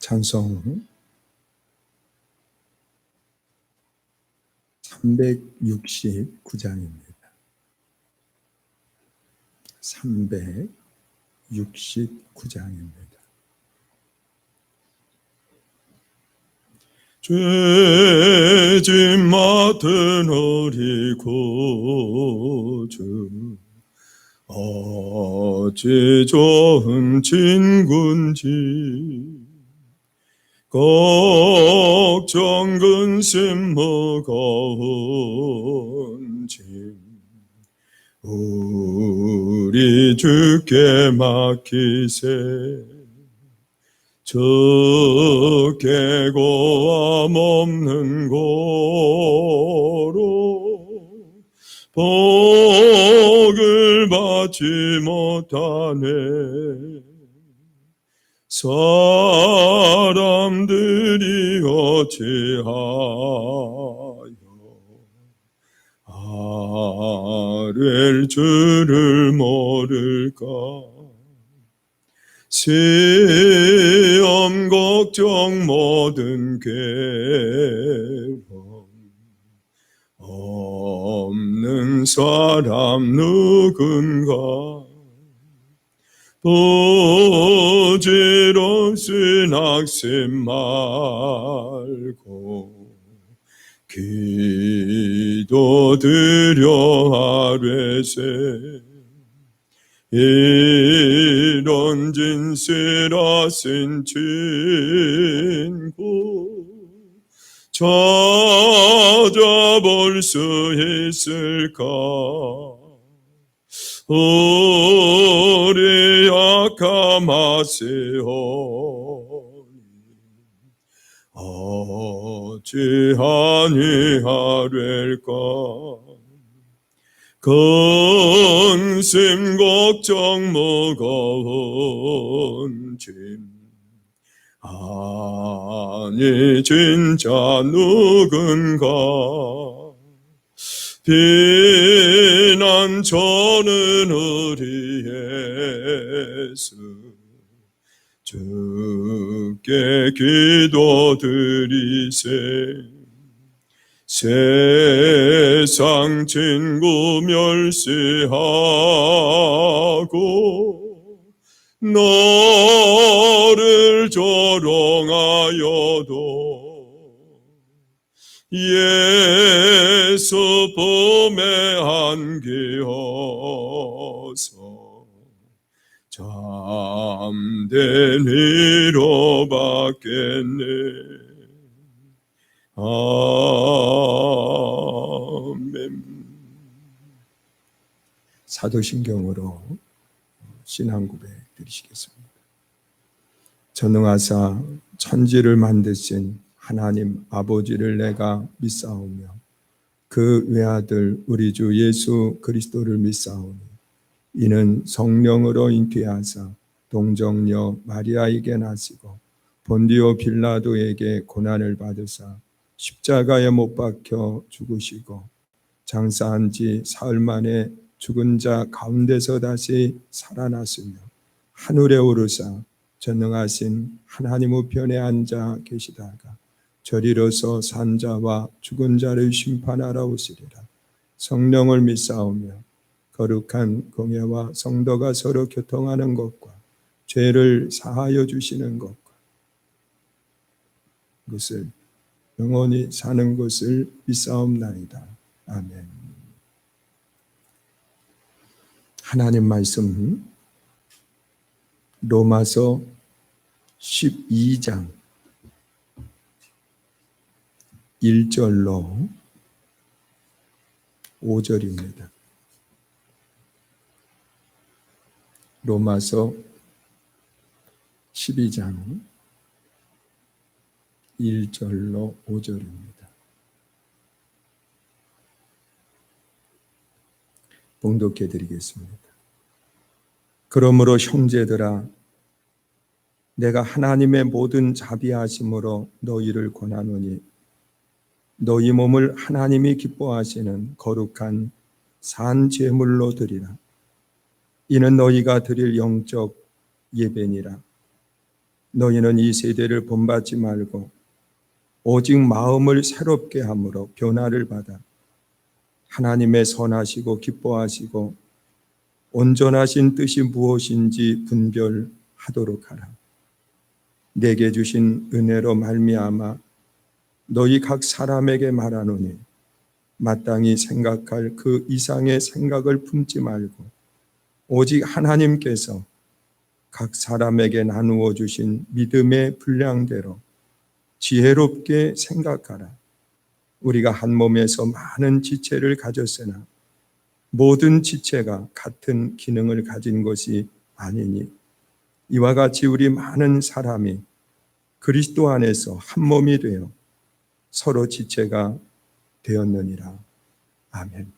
찬송 369장입니다. 369장입니다. 죄짐 맡은 우리 구주 어찌 좋은 친구인지 걱정 근심 무거운 짐 우리 주께 맡기세. 적게 고함 없는 고로 복을 받지 못하네. 사람들이 어찌하여 아랠 줄을 모를까. 시험 걱정 모든 괴로움 없는 사람 누군가. 부질없은 낙심 말고 기도드려 아뢰세. 이런 진실하신 친구 찾아볼 수 있을까. 우리 약함하시오니 어찌 아니하랴까. 근심 걱정 무거운 짐 아니 진짜 누군가. 비난 저는 우리 예수 주께 기도드리세. 세상 친구 멸시하고 너를 조롱하여도 예수 품에 안기어서 잠된 위로 받겠네. 아멘. 사도신경으로 신앙 고백 드리시겠습니다. 전능하사 천지를 만드신 하나님 아버지를 내가 믿사오며 그 외아들 우리 주 예수 그리스도를 믿사오니 이는 성령으로 잉태하사 동정녀 마리아에게 나시고 본디오 빌라도에게 고난을 받으사 십자가에 못 박혀 죽으시고 장사한 지 사흘 만에 죽은 자 가운데서 다시 살아났으며 하늘에 오르사 전능하신 하나님 우편에 앉아 계시다가 저리로서 산 자와 죽은 자를 심판하러 오시리라. 성령을 믿사오며 거룩한 공예와 성도가 서로 교통하는 것과 죄를 사하여 주시는 것과 그것을 영원히 사는 것을 믿사옵나이다. 아멘. 하나님 말씀 로마서 12장 1절로 5절입니다. 로마서 12장 1절로 5절입니다. 봉독해 드리겠습니다. 그러므로 형제들아 내가 하나님의 모든 자비하심으로 너희를 권하노니 너희 몸을 하나님이 기뻐하시는 거룩한 산 제물로 드리라. 이는 너희가 드릴 영적 예배니라. 너희는 이 세대를 본받지 말고 오직 마음을 새롭게 함으로 변화를 받아 하나님의 선하시고 기뻐하시고 온전하신 뜻이 무엇인지 분별하도록 하라. 내게 주신 은혜로 말미암아 너희 각 사람에게 말하노니 마땅히 생각할 그 이상의 생각을 품지 말고 오직 하나님께서 각 사람에게 나누어 주신 믿음의 분량대로 지혜롭게 생각하라. 우리가 한 몸에서 많은 지체를 가졌으나 모든 지체가 같은 기능을 가진 것이 아니니 이와 같이 우리 많은 사람이 그리스도 안에서 한 몸이 되어 서로 지체가 되었느니라. 아멘.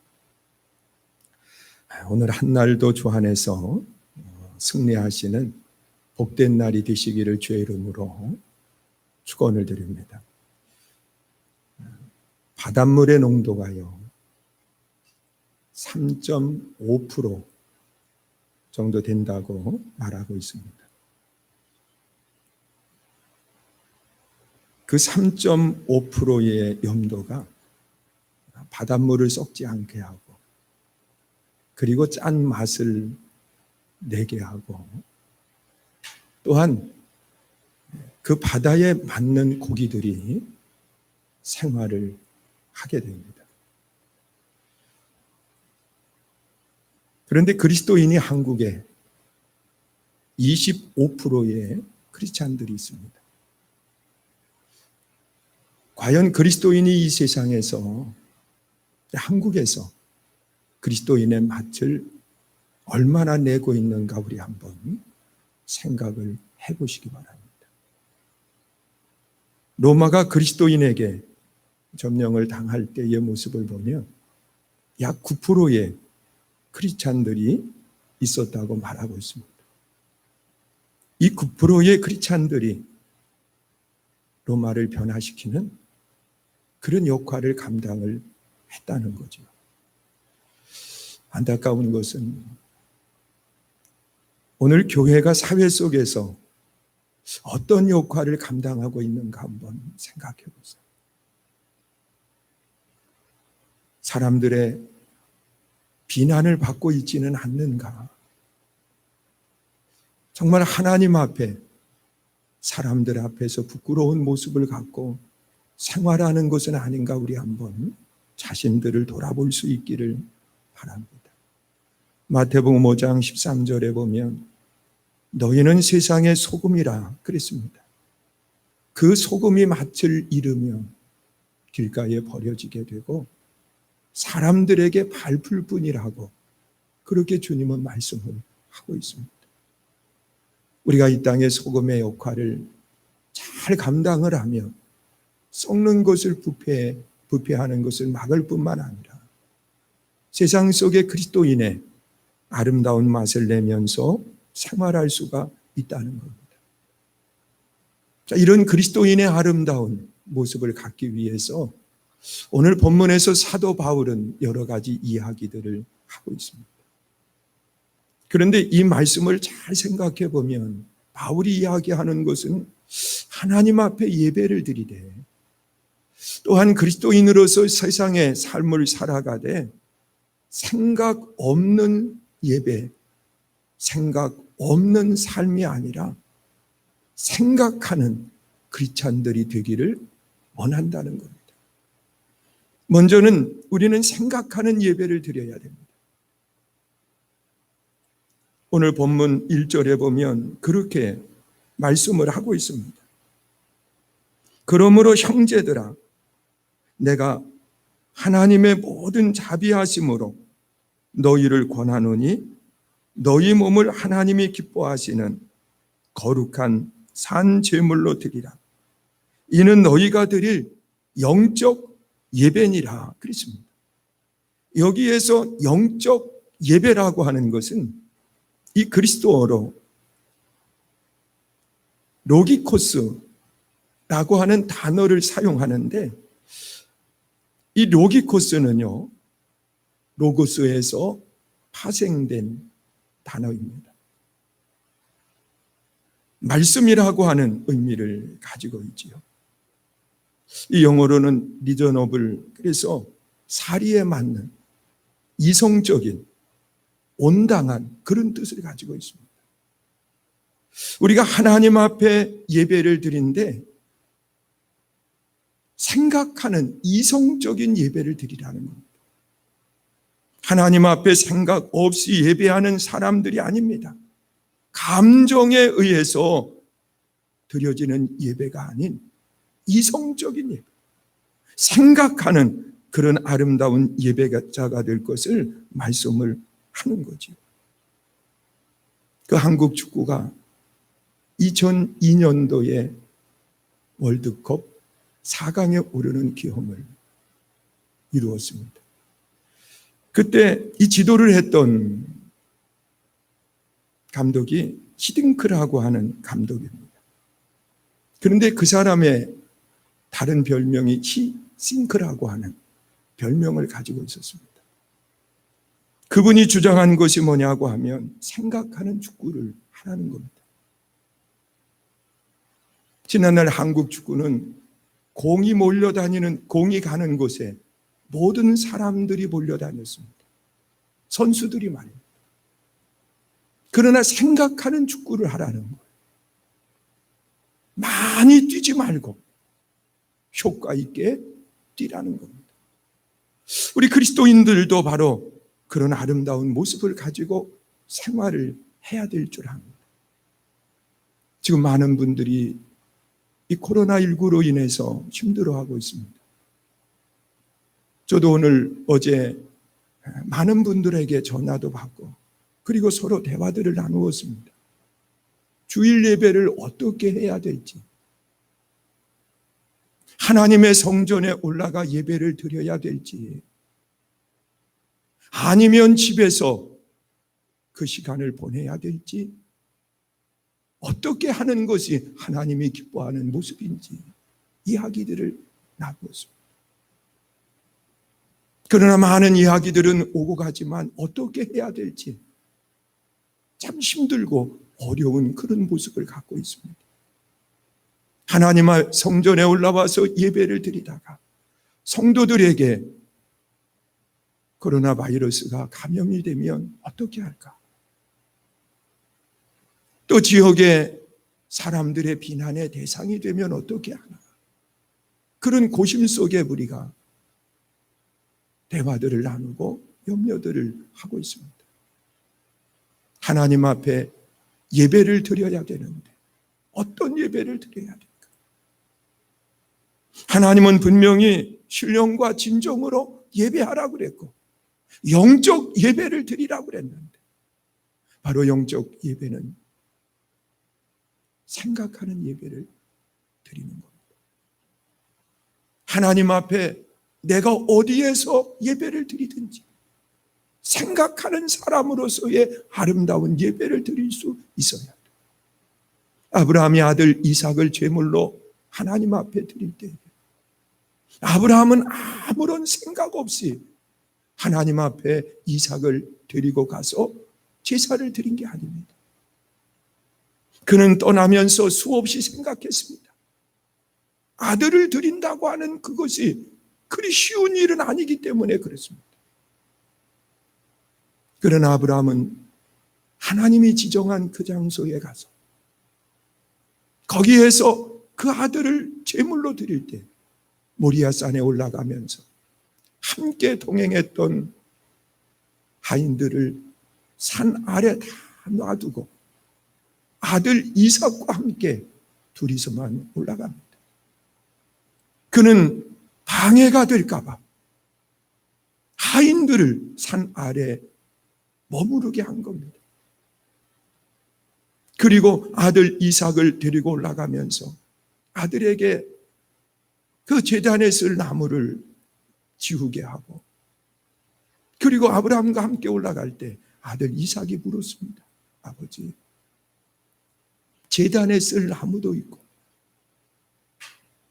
오늘 한 날도 주 안에서 승리하시는 복된 날이 되시기를 주의 이름으로 축원을 드립니다. 바닷물의 농도가요 3.5% 정도 된다고 말하고 있습니다. 그 3.5%의 염도가 바닷물을 썩지 않게 하고 그리고 짠 맛을 내게 하고 또한 그 바다에 맞는 고기들이 생활을 하게 됩니다. 그런데 그리스도인이 한국에 25%의 크리스찬들이 있습니다. 과연 그리스도인이 이 세상에서 한국에서 그리스도인의 맛을 얼마나 내고 있는가 우리 한번 생각을 해보시기 바랍니다. 로마가 그리스도인에게 점령을 당할 때의 모습을 보면 약 9%의 크리스찬들이 있었다고 말하고 있습니다. 이 9%의 크리스찬들이 로마를 변화시키는 그런 역할을 감당을 했다는 거죠. 안타까운 것은 오늘 교회가 사회 속에서 어떤 역할을 감당하고 있는가 한번 생각해 보세요. 사람들의 비난을 받고 있지는 않는가? 정말 하나님 앞에 사람들 앞에서 부끄러운 모습을 갖고 생활하는 것은 아닌가 우리 한번 자신들을 돌아볼 수 있기를 바랍니다. 마태복음 5장 13절에 보면 너희는 세상의 소금이라 그랬습니다. 그 소금이 맛을 잃으면 길가에 버려지게 되고 사람들에게 밟을 뿐이라고 그렇게 주님은 말씀을 하고 있습니다. 우리가 이 땅의 소금의 역할을 잘 감당을 하며 썩는 것을 부패하는 것을 막을 뿐만 아니라 세상 속의 그리스도인의 아름다운 맛을 내면서 생활할 수가 있다는 겁니다. 자, 이런 그리스도인의 아름다운 모습을 갖기 위해서 오늘 본문에서 사도 바울은 여러 가지 이야기들을 하고 있습니다. 그런데 이 말씀을 잘 생각해 보면 바울이 이야기하는 것은 하나님 앞에 예배를 드리되 또한 그리스도인으로서 세상의 삶을 살아가되 생각 없는 예배, 생각 없는 삶이 아니라 생각하는 크리스찬들이 되기를 원한다는 겁니다. 먼저는 우리는 생각하는 예배를 드려야 됩니다. 오늘 본문 1절에 보면 그렇게 말씀을 하고 있습니다. 그러므로 형제들아 내가 하나님의 모든 자비하심으로 너희를 권하노니 너희 몸을 하나님이 기뻐하시는 거룩한 산 제물로 드리라. 이는 너희가 드릴 영적 예배니라 그랬습니다. 여기에서 영적 예배라고 하는 것은 이 그리스도어로 로기코스라고 하는 단어를 사용하는데 이 로기코스는요 로고스에서 파생된 단어입니다. 말씀이라고 하는 의미를 가지고 있지요. 이 영어로는 리저너블, 그래서 사리에 맞는 이성적인 온당한 그런 뜻을 가지고 있습니다. 우리가 하나님 앞에 예배를 드리는데 생각하는 이성적인 예배를 드리라는 겁니다. 하나님 앞에 생각 없이 예배하는 사람들이 아닙니다. 감정에 의해서 드려지는 예배가 아닌 이성적인 예배, 생각하는 그런 아름다운 예배자가 될 것을 말씀을 하는 거죠. 그 한국 축구가 2002년도에 월드컵 4강에 오르는 기험을 이루었습니다. 그때 이 지도를 했던 감독이 히딩크라고 하는 감독입니다. 그런데 그 사람의 다른 별명이 히싱크라고 하는 별명을 가지고 있었습니다. 그분이 주장한 것이 뭐냐고 하면 생각하는 축구를 하라는 겁니다. 지난날 한국 축구는 공이 몰려다니는, 공이 가는 곳에 모든 사람들이 몰려다녔습니다. 선수들이 말입니다. 그러나 생각하는 축구를 하라는 거예요. 많이 뛰지 말고 효과 있게 뛰라는 겁니다. 우리 그리스도인들도 바로 그런 아름다운 모습을 가지고 생활을 해야 될 줄 압니다. 지금 많은 분들이 이 코로나19로 인해서 힘들어하고 있습니다. 저도 어제 많은 분들에게 전화도 받고 그리고 서로 대화들을 나누었습니다. 주일 예배를 어떻게 해야 될지, 하나님의 성전에 올라가 예배를 드려야 될지, 아니면 집에서 그 시간을 보내야 될지, 어떻게 하는 것이 하나님이 기뻐하는 모습인지 이야기들을 나누었습니다. 그러나 많은 이야기들은 오고 가지만 어떻게 해야 될지 참 힘들고 어려운 그런 모습을 갖고 있습니다. 하나님의 성전에 올라와서 예배를 드리다가 성도들에게 코로나 바이러스가 감염이 되면 어떻게 할까? 또 지역의 사람들의 비난의 대상이 되면 어떻게 하나? 그런 고심 속에 우리가 대화들을 나누고 염려들을 하고 있습니다. 하나님 앞에 예배를 드려야 되는데 어떤 예배를 드려야 될까? 하나님은 분명히 신령과 진정으로 예배하라고 그랬고 영적 예배를 드리라고 그랬는데 바로 영적 예배는 생각하는 예배를 드리는 겁니다. 하나님 앞에 내가 어디에서 예배를 드리든지 생각하는 사람으로서의 아름다운 예배를 드릴 수 있어야 돼요. 아브라함이 아들 이삭을 제물로 하나님 앞에 드릴 때 아브라함은 아무런 생각 없이 하나님 앞에 이삭을 드리고 가서 제사를 드린 게 아닙니다. 그는 떠나면서 수없이 생각했습니다. 아들을 드린다고 하는 그것이 그리 쉬운 일은 아니기 때문에 그렇습니다. 그러나 아브라함은 하나님이 지정한 그 장소에 가서 거기에서 그 아들을 제물로 드릴 때 모리아산에 올라가면서 함께 동행했던 하인들을 산 아래 다 놔두고 아들 이삭과 함께 둘이서만 올라갑니다. 그는 방해가 될까 봐 하인들을 산 아래 머무르게 한 겁니다. 그리고 아들 이삭을 데리고 올라가면서 아들에게 그 제단에 쓸 나무를 지우게 하고 그리고 아브라함과 함께 올라갈 때 아들 이삭이 물었습니다. 아버지, 제단에 쓸 나무도 있고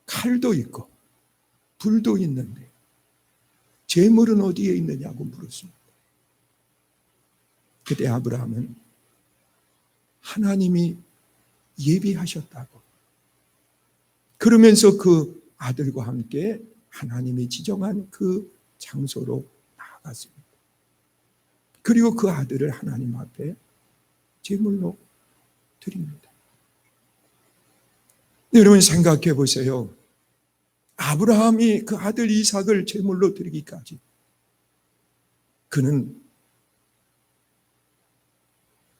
칼도 있고 불도 있는데 제물은 어디에 있느냐고 물었습니다. 그때 아브라함은 하나님이 예비하셨다고. 그러면서 그 아들과 함께 하나님이 지정한 그 장소로 나아갔습니다. 그리고 그 아들을 하나님 앞에 제물로 드립니다. 여러분 생각해 보세요. 아브라함이 그 아들 이삭을 제물로 드리기까지 그는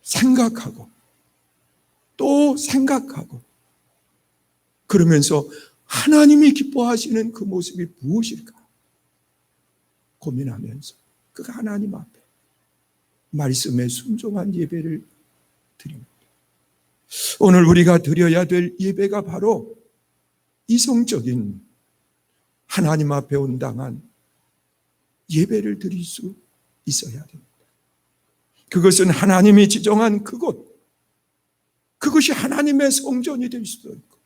생각하고 또 생각하고 그러면서 하나님이 기뻐하시는 그 모습이 무엇일까 고민하면서 그가 하나님 앞에 말씀에 순종한 예배를 드립니다. 오늘 우리가 드려야 될 예배가 바로 이성적인 하나님 앞에 온당한 예배를 드릴 수 있어야 됩니다. 그것은 하나님이 지정한 그곳, 그것이 하나님의 성전이 될 수도 있고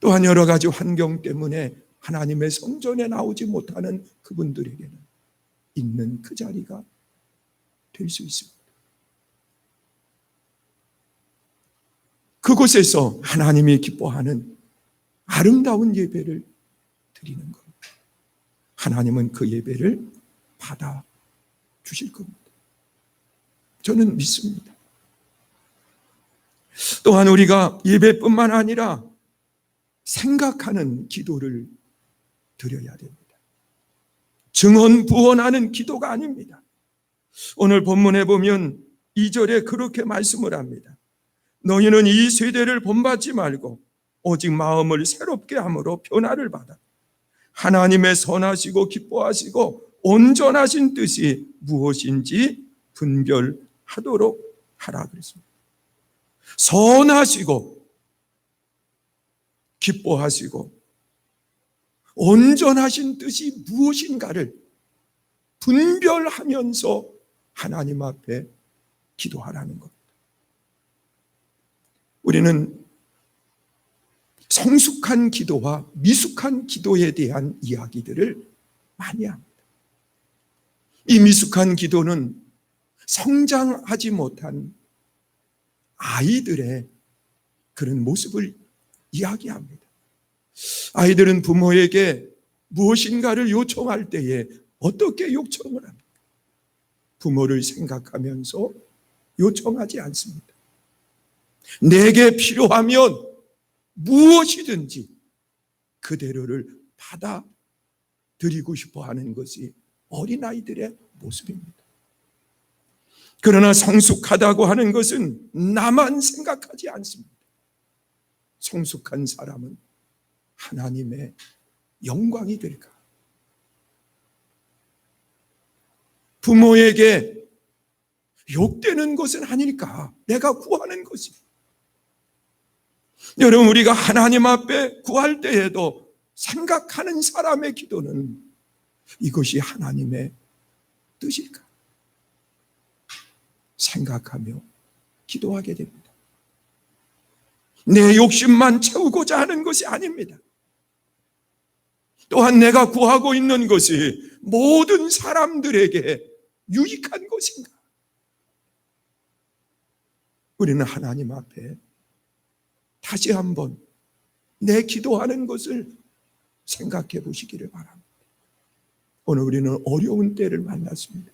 또한 여러 가지 환경 때문에 하나님의 성전에 나오지 못하는 그분들에게는 있는 그 자리가 될 수 있습니다. 그곳에서 하나님이 기뻐하는 아름다운 예배를 드리는 겁니다. 하나님은 그 예배를 받아 주실 겁니다. 저는 믿습니다. 또한 우리가 예배뿐만 아니라 생각하는 기도를 드려야 됩니다. 증언부언하는 기도가 아닙니다. 오늘 본문에 보면 2절에 그렇게 말씀을 합니다. 너희는 이 세대를 본받지 말고 오직 마음을 새롭게 함으로 변화를 받아 하나님의 선하시고 기뻐하시고 온전하신 뜻이 무엇인지 분별하도록 하라 그랬습니다. 선하시고 기뻐하시고 온전하신 뜻이 무엇인가를 분별하면서 하나님 앞에 기도하라는 겁니다. 우리는 성숙한 기도와 미숙한 기도에 대한 이야기들을 많이 합니다. 이 미숙한 기도는 성장하지 못한 아이들의 그런 모습을 이야기합니다. 아이들은 부모에게 무엇인가를 요청할 때에 어떻게 요청을 합니까? 부모를 생각하면서 요청하지 않습니다. 내게 필요하면 무엇이든지 그대로를 받아들이고 싶어 하는 것이 어린아이들의 모습입니다. 그러나 성숙하다고 하는 것은 나만 생각하지 않습니다. 성숙한 사람은 하나님의 영광이 될까? 부모에게 욕되는 것은 아닐까? 내가 구하는 것이. 여러분, 우리가 하나님 앞에 구할 때에도 생각하는 사람의 기도는 이것이 하나님의 뜻일까? 생각하며 기도하게 됩니다. 내 욕심만 채우고자 하는 것이 아닙니다. 또한 내가 구하고 있는 것이 모든 사람들에게 유익한 것인가? 우리는 하나님 앞에 다시 한번 내 기도하는 것을 생각해 보시기를 바랍니다. 오늘 우리는 어려운 때를 만났습니다.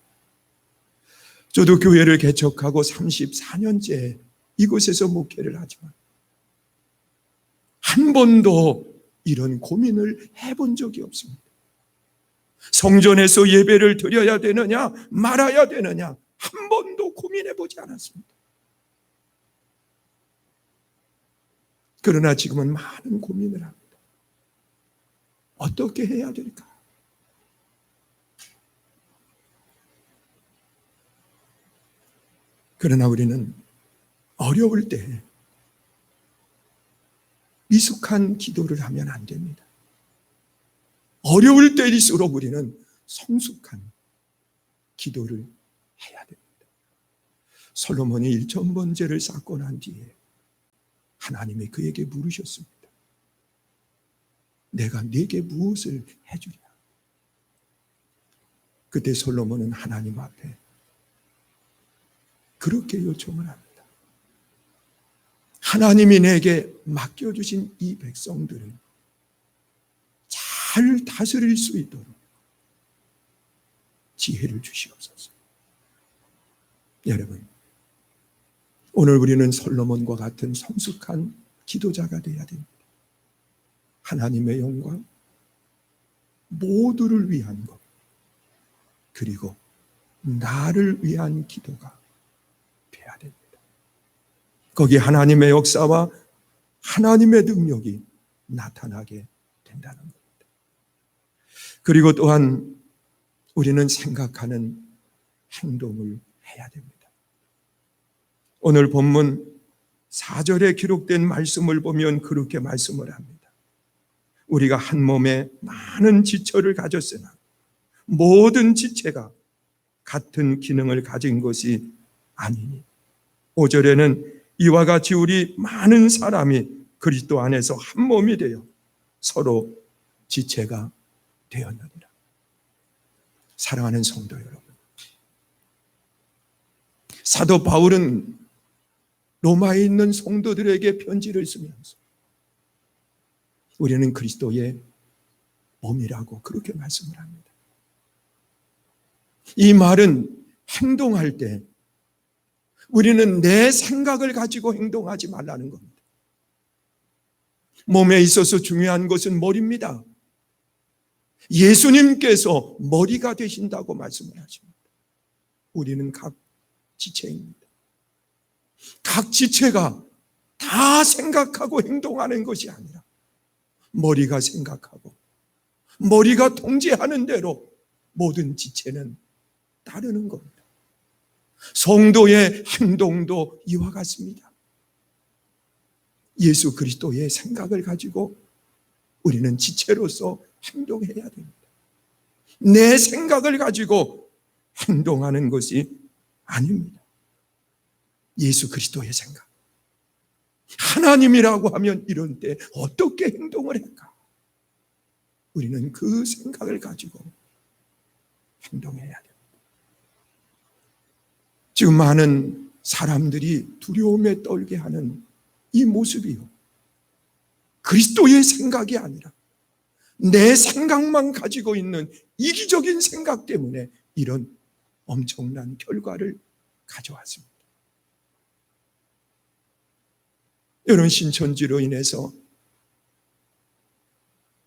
저도 교회를 개척하고 34년째 이곳에서 목회를 하지만 한 번도 이런 고민을 해본 적이 없습니다. 성전에서 예배를 드려야 되느냐 말아야 되느냐 한 번도 고민해 보지 않았습니다. 그러나 지금은 많은 고민을 합니다. 어떻게 해야 될까? 그러나 우리는 어려울 때 미숙한 기도를 하면 안 됩니다. 어려울 때일수록 우리는 성숙한 기도를 해야 됩니다. 솔로몬이 1,000번제를 쌓고 난 뒤에 하나님이 그에게 물으셨습니다. 내가 네게 무엇을 해주랴? 그때 솔로몬은 하나님 앞에 그렇게 요청을 합니다. 하나님이 내게 맡겨주신 이 백성들을 잘 다스릴 수 있도록 지혜를 주시옵소서. 여러분, 오늘 우리는 솔로몬과 같은 성숙한 기도자가 되어야 됩니다. 하나님의 영광, 모두를 위한 것, 그리고 나를 위한 기도가 되어야 됩니다. 거기에 하나님의 역사와 하나님의 능력이 나타나게 된다는 겁니다. 그리고 또한 우리는 생각하는 행동을 해야 됩니다. 오늘 본문 4절에 기록된 말씀을 보면 그렇게 말씀을 합니다. 우리가 한 몸에 많은 지체를 가졌으나 모든 지체가 같은 기능을 가진 것이 아니니. 5절에는 이와 같이 우리 많은 사람이 그리스도 안에서 한 몸이 되어 서로 지체가 되었느니라. 사랑하는 성도 여러분, 사도 바울은 로마에 있는 성도들에게 편지를 쓰면서 우리는 그리스도의 몸이라고 그렇게 말씀을 합니다. 이 말은 행동할 때 우리는 내 생각을 가지고 행동하지 말라는 겁니다. 몸에 있어서 중요한 것은 머리입니다. 예수님께서 머리가 되신다고 말씀을 하십니다. 우리는 각 지체입니다. 각 지체가 다 생각하고 행동하는 것이 아니라 머리가 생각하고 머리가 통제하는 대로 모든 지체는 따르는 겁니다. 성도의 행동도 이와 같습니다. 예수 그리스도의 생각을 가지고 우리는 지체로서 행동해야 됩니다. 내 생각을 가지고 행동하는 것이 아닙니다. 예수 그리스도의 생각. 하나님이라고 하면 이런 때 어떻게 행동을 할까? 우리는 그 생각을 가지고 행동해야 됩니다. 지금 많은 사람들이 두려움에 떨게 하는 이 모습이요, 그리스도의 생각이 아니라 내 생각만 가지고 있는 이기적인 생각 때문에 이런 엄청난 결과를 가져왔습니다. 이런 신천지로 인해서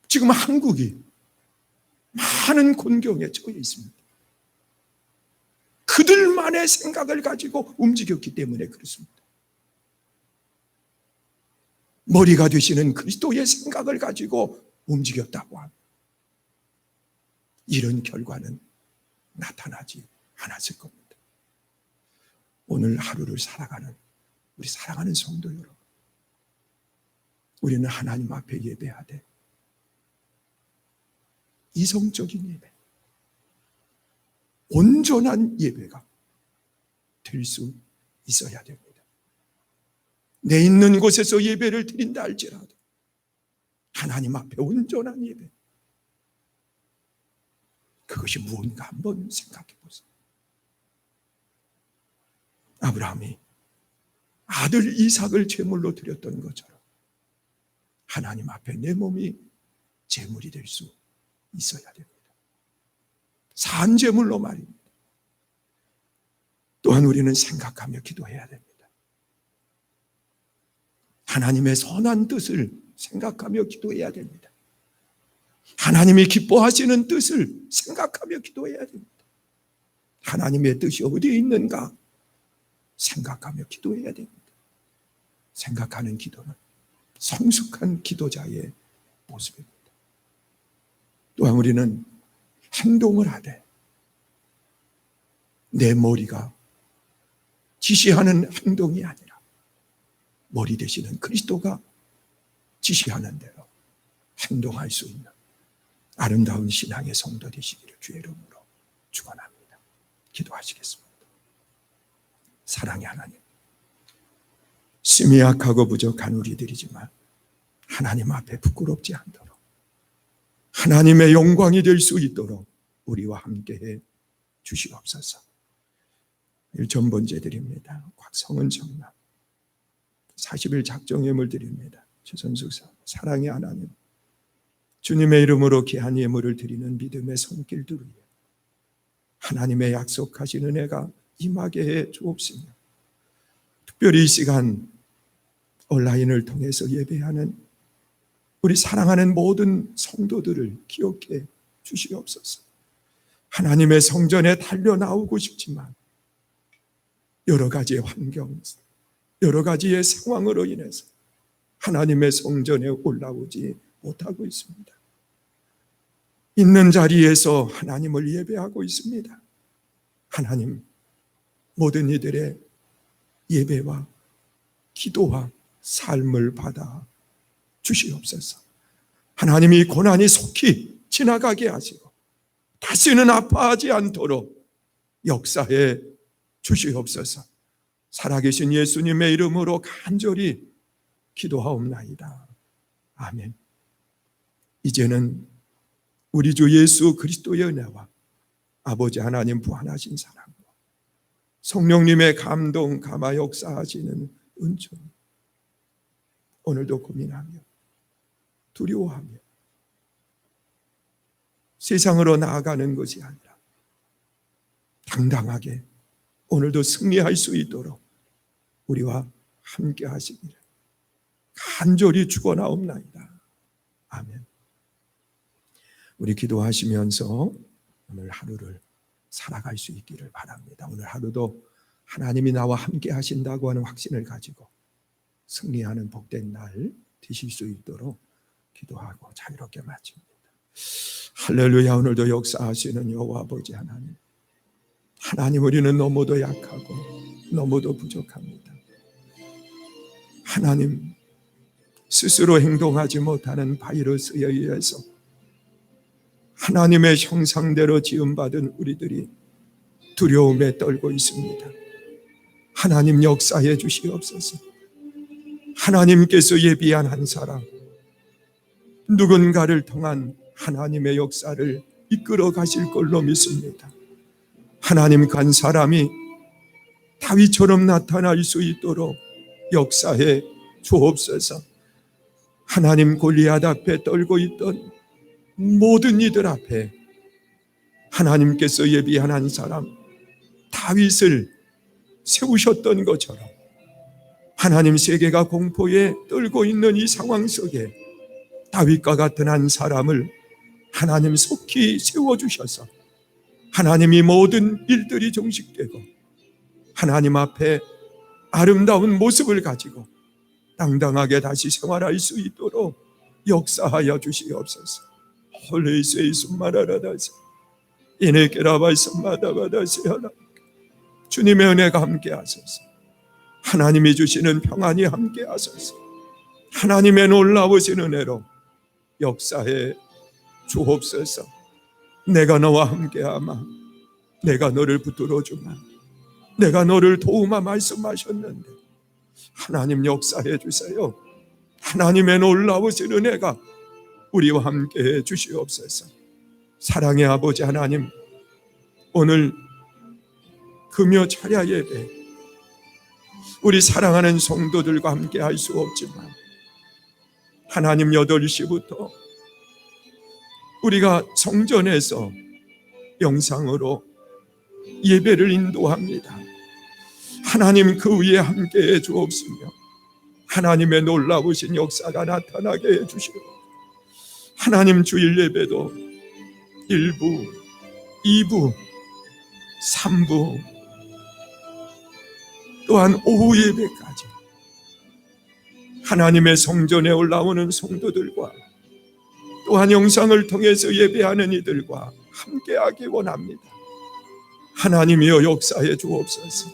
지금 한국이 많은 곤경에 처해 있습니다. 그들만의 생각을 가지고 움직였기 때문에 그렇습니다. 머리가 되시는 그리스도의 생각을 가지고 움직였다고 합니다. 이런 결과는 나타나지 않았을 겁니다. 오늘 하루를 살아가는 우리 사랑하는 성도 여러분, 우리는 하나님 앞에 예배하되 이성적인 예배, 온전한 예배가 될 수 있어야 됩니다. 내 있는 곳에서 예배를 드린다 할지라도 하나님 앞에 온전한 예배, 그것이 무언가 한번 생각해 보세요. 아브라함이 아들 이삭을 제물로 드렸던 것처럼 하나님 앞에 내 몸이 제물이 될 수 있어야 됩니다. 산 제물로 말입니다. 또한 우리는 생각하며 기도해야 됩니다. 하나님의 선한 뜻을 생각하며 기도해야 됩니다. 하나님이 기뻐하시는 뜻을 생각하며 기도해야 됩니다. 하나님의 뜻이 어디에 있는가 생각하며 기도해야 됩니다. 생각하는 기도는 성숙한 기도자의 모습입니다. 또한 우리는 행동을 하되 내 머리가 지시하는 행동이 아니라 머리 되시는 그리스도가 지시하는 대로 행동할 수 있는 아름다운 신앙의 성도 되시기를 주의 이름으로 축원합니다. 기도하시겠습니다. 사랑의 하나님, 심히 약하고 부족한 우리들이지만 하나님 앞에 부끄럽지 않도록 하나님의 영광이 될 수 있도록 우리와 함께해 주시옵소서. 1천 번째 드립니다. 곽성은 정남 40일 작정 예물 드립니다. 최선숙 사랑의 하나님, 주님의 이름으로 귀한 예물을 드리는 믿음의 손길들 위에 하나님의 약속하신 은혜가 임하게 해 주옵시며, 특별히 이 시간 온라인을 통해서 예배하는 우리 사랑하는 모든 성도들을 기억해 주시옵소서. 하나님의 성전에 달려 나오고 싶지만 여러 가지의 환경, 여러 가지의 상황으로 인해서 하나님의 성전에 올라오지 못하고 있습니다. 있는 자리에서 하나님을 예배하고 있습니다. 하나님, 모든 이들의 예배와 기도와 삶을 받아 주시옵소서. 하나님이 고난이 속히 지나가게 하시고 다시는 아파하지 않도록 역사해 주시옵소서. 살아계신 예수님의 이름으로 간절히 기도하옵나이다. 아멘. 이제는 우리 주 예수 그리스도의 은혜와 아버지 하나님 부활하신 사랑과 성령님의 감동 감화 역사하시는 은총, 오늘도 고민하며 두려워하며 세상으로 나아가는 것이 아니라 당당하게 오늘도 승리할 수 있도록 우리와 함께 하시기를 간절히 축원하옵나이다. 아멘. 우리 기도하시면서 오늘 하루를 살아갈 수 있기를 바랍니다. 오늘 하루도 하나님이 나와 함께 하신다고 하는 확신을 가지고 승리하는 복된 날 되실 수 있도록 기도하고 자유롭게 마칩니다. 할렐루야. 오늘도 역사하시는 여호와 아버지 하나님, 하나님, 우리는 너무도 약하고 너무도 부족합니다. 하나님, 스스로 행동하지 못하는 바이러스에 의해서 하나님의 형상대로 지음받은 우리들이 두려움에 떨고 있습니다. 하나님, 역사해 주시옵소서. 하나님께서 예비한 한 사람, 누군가를 통한 하나님의 역사를 이끌어 가실 걸로 믿습니다. 하나님, 간 사람이 다윗처럼 나타날 수 있도록 역사해 주옵소서. 하나님, 골리앗 앞에 떨고 있던 모든 이들 앞에 하나님께서 예비한 한 사람 다윗을 세우셨던 것처럼 하나님, 세계가 공포에 떨고 있는 이 상황 속에 다윗과 같은 한 사람을 하나님 속히 세워주셔서 하나님이 모든 일들이 종식되고 하나님 앞에 아름다운 모습을 가지고 당당하게 다시 생활할 수 있도록 역사하여 주시옵소서. 홀리세이 숨마라라다세 이네케라바이섬마다바다세하라. 주님의 은혜가 함께 하소서. 하나님이 주시는 평안이 함께 하소서. 하나님의 놀라우신 은혜로 역사해 주옵소서. 내가 너와 함께하마, 내가 너를 붙들어 주마, 내가 너를 도우마 말씀하셨는데 하나님, 역사해 주세요. 하나님의 놀라우신 은혜가 우리와 함께해 주시옵소서. 사랑의 아버지 하나님, 오늘 금요 철야 예배 우리 사랑하는 성도들과 함께 할 수 없지만 하나님, 8시부터 우리가 성전에서 영상으로 예배를 인도합니다. 하나님, 그 위에 함께해 주옵시며 하나님의 놀라우신 역사가 나타나게 해주시고 하나님, 주일 예배도 1부, 2부, 3부 또한 오후 예배까지 하나님의 성전에 올라오는 성도들과 또한 영상을 통해서 예배하는 이들과 함께하기 원합니다. 하나님이여, 역사해 주옵소서.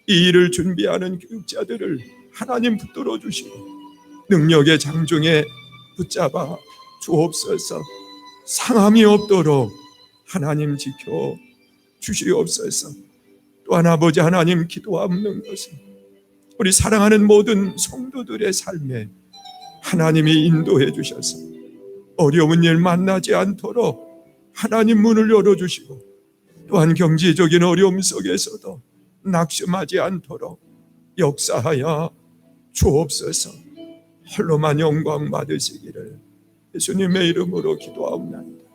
이 일을 준비하는 교육자들을 하나님 붙들어 주시고 능력의 장중에 붙잡아 주옵소서. 상함이 없도록 하나님 지켜 주시옵소서. 또한 아버지 하나님, 기도하는 것은 우리 사랑하는 모든 성도들의 삶에 하나님이 인도해 주셔서 어려운 일 만나지 않도록 하나님 문을 열어주시고 또한 경제적인 어려움 속에서도 낙심하지 않도록 역사하여 주옵소서. 홀로만 영광 받으시기를 예수님의 이름으로 기도하옵나이다.